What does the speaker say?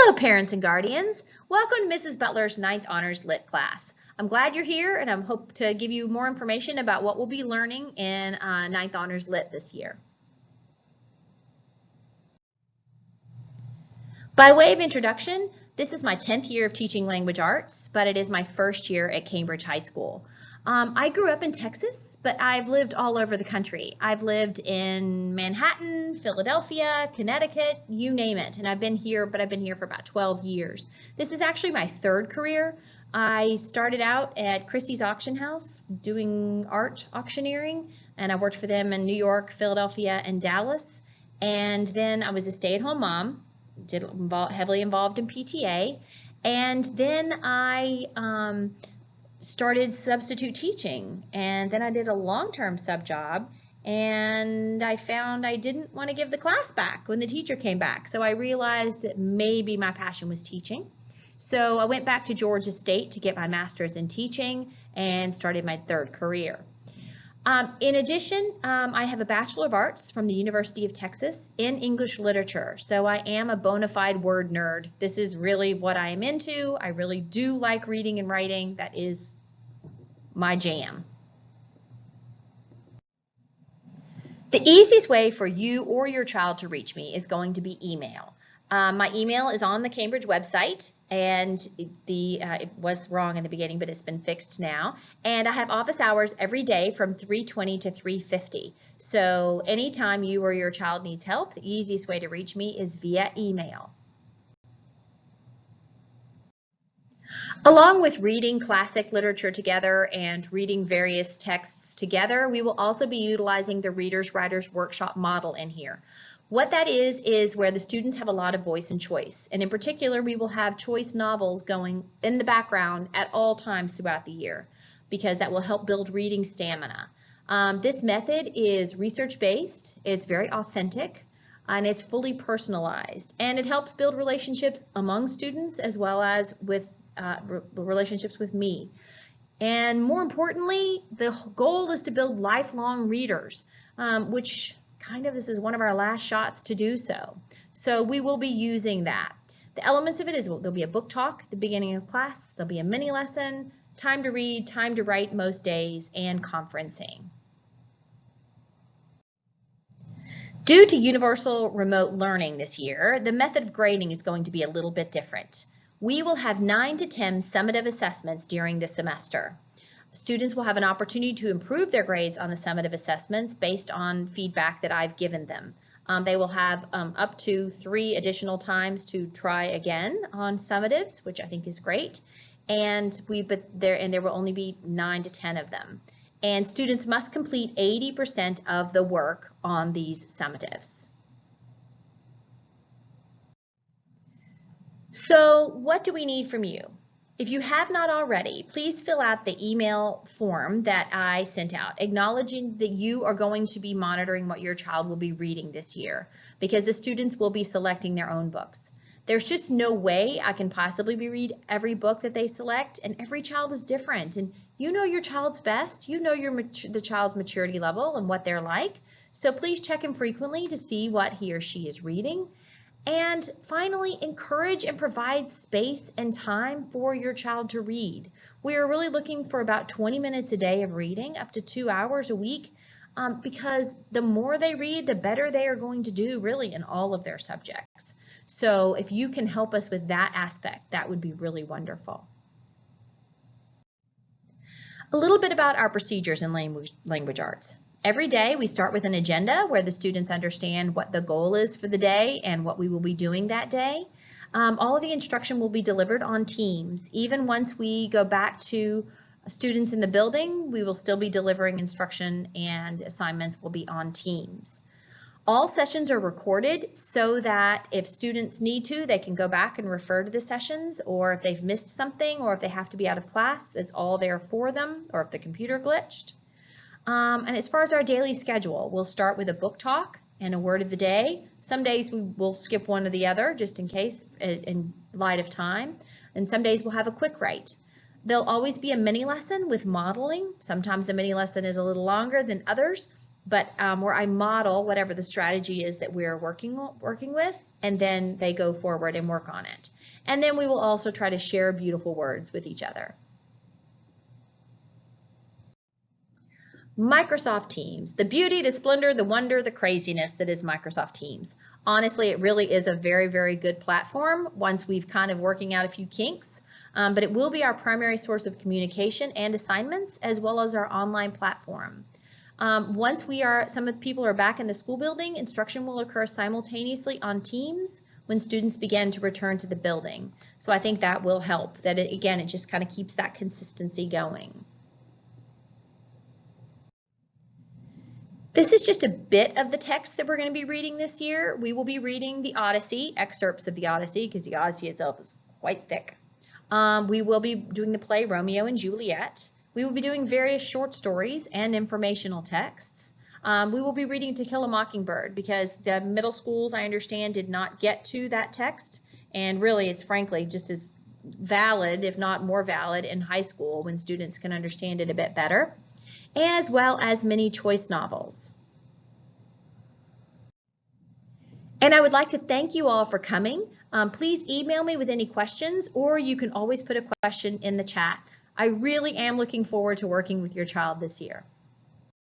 Hello, parents and guardians. Welcome to Mrs. Butler's 9th Honors Lit class. I'm glad you're here, and I hope to give you more information about what we'll be learning in 9th Honors Lit this year. By way of introduction, this is my 10th year of teaching language arts, but it is my first year at Cambridge High School. I grew up in Texas, but I've lived all over the country. I've lived in Manhattan, Philadelphia, Connecticut, you name it, and I've been here for about 12 years. This is actually my third career. I started out at Christie's Auction House doing art auctioneering, and I worked for them in New York, Philadelphia, and Dallas. And then I was a stay-at-home mom, heavily involved in PTA, and then I started substitute teaching, and then I did a long-term sub job, and I found I didn't want to give the class back when the teacher came back, so I realized that maybe my passion was teaching. So I went back to Georgia State to get my master's in teaching and started my third career. In addition, I have a Bachelor of Arts from the University of Texas in English Literature, so I am a bona fide word nerd. This is really what I am into. I really do like reading and writing. That is my jam. The easiest way for you or your child to reach me is going to be email. My email is on the Cambridge website, and it was wrong in the beginning, but it's been fixed now. And I have office hours every day from 3:20 to 3:50. So anytime you or your child needs help, the easiest way to reach me is via email. Along with reading classic literature together and reading various texts together, we will also be utilizing the Readers Writers Workshop model in here. What that is where the students have a lot of voice and choice. And in particular, we will have choice novels going in the background at all times throughout the year, because that will help build reading stamina. This method is research-based, it's very authentic, and it's fully personalized. And it helps build relationships among students as well as with relationships with me. And more importantly, the goal is to build lifelong readers, which this is one of our last shots to do so. So we will be using that. The elements of it is there'll be a book talk at the beginning of class, there'll be a mini lesson, time to read, time to write most days, and conferencing. Due to universal remote learning this year, the method of grading is going to be a little bit different. We will have 9 to 10 summative assessments during the semester. Students will have an opportunity to improve their grades on the summative assessments based on feedback that I've given them. They will have up to 3 additional times to try again on summatives, which I think is great. And there will only be 9 to 10 of them. And students must complete 80% of the work on these summatives. So what do we need from you? If you have not already, please fill out the email form that I sent out, acknowledging that you are going to be monitoring what your child will be reading this year, because the students will be selecting their own books. There's just no way I can possibly read every book that they select, and every child is different. And you know your child's best, you know the child's maturity level and what they're like, so please check in frequently to see what he or she is reading. And finally, encourage and provide space and time for your child to read. We are really looking for about 20 minutes a day of reading, up to 2 hours a week, because the more they read, the better they are going to do really in all of their subjects. So if you can help us with that aspect, that would be really wonderful. A little bit about our procedures in language arts. Every day we start with an agenda where the students understand what the goal is for the day and what we will be doing that day. All of the instruction will be delivered on Teams. Even once we go back to students in the building, we will still be delivering instruction, and assignments will be on Teams. All sessions are recorded so that if students need to, they can go back and refer to the sessions, or if they've missed something, or if they have to be out of class, it's all there for them, or if the computer glitched. And as far as our daily schedule, we'll start with a book talk and a word of the day. Some days we will skip one or the other just in case, in light of time. And some days we'll have a quick write. There'll always be a mini lesson with modeling. Sometimes the mini lesson is a little longer than others, but where I model whatever the strategy is that we're working with, and then they go forward and work on it. And then we will also try to share beautiful words with each other. Microsoft Teams, the beauty, the splendor, the wonder, the craziness that is Microsoft Teams. Honestly, it really is a very, very good platform once we've kind of working out a few kinks, but it will be our primary source of communication and assignments, as well as our online platform. Once some of the people are back in the school building, instruction will occur simultaneously on Teams when students begin to return to the building. So I think that will help, that again, it just kind of keeps that consistency going. This is just a bit of the text that we're going to be reading this year. We will be reading the Odyssey, excerpts of the Odyssey, because the Odyssey itself is quite thick. We will be doing the play Romeo and Juliet. We will be doing various short stories and informational texts. We will be reading To Kill a Mockingbird because the middle schools, I understand, did not get to that text. And really, it's frankly just as valid, if not more valid, in high school when students can understand it a bit better, as well as many choice novels. And I would like to thank you all for coming. Please email me with any questions, or you can always put a question in the chat. I really am looking forward to working with your child this year.